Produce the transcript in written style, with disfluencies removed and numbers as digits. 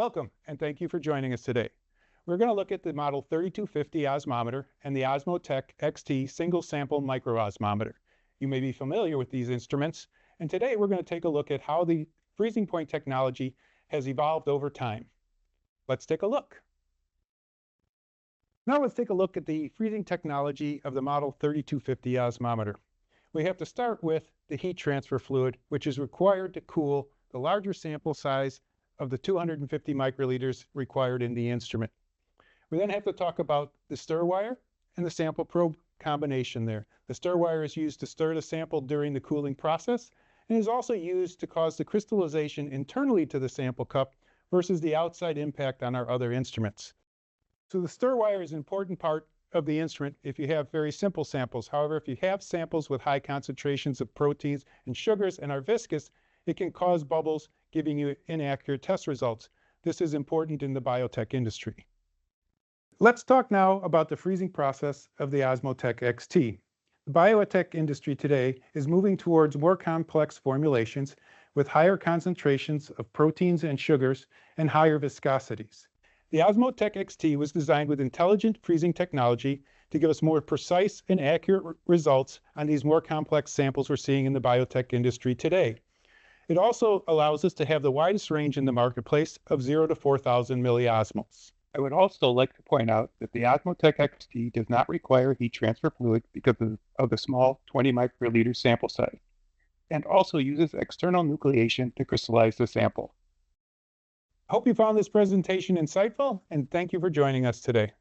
Welcome, and thank you for joining us today. We're going to look at the Model 3250 osmometer and the OsmoTECH XT single sample microosmometer. You may be familiar with these instruments, and today we're going to take a look at how the freezing point technology has evolved over time. Let's take a look. Now let's take a look at the freezing technology of the Model 3250 osmometer. We have to start with the heat transfer fluid, which is required to cool the larger sample size of the 250 microliters required in the instrument. We then have to talk about the stir wire and the sample probe combination there. The stir wire is used to stir the sample during the cooling process and is also used to cause the crystallization internally to the sample cup versus the outside impact on our other instruments. So the stir wire is an important part of the instrument if you have very simple samples. However, if you have samples with high concentrations of proteins and sugars and are viscous, it can cause bubbles, giving you inaccurate test results. This is important in the biotech industry. Let's talk now about the freezing process of the OsmoTECH XT. The biotech industry today is moving towards more complex formulations with higher concentrations of proteins and sugars and higher viscosities. The OsmoTECH XT was designed with intelligent freezing technology to give us more precise and accurate results on these more complex samples we're seeing in the biotech industry today. It also allows us to have the widest range in the marketplace of 0 to 4,000 milliosmoles. I would also like to point out that the OsmoTECH XT does not require heat transfer fluid because of the small 20 microliter sample size, and also uses external nucleation to crystallize the sample. I hope you found this presentation insightful, and thank you for joining us today.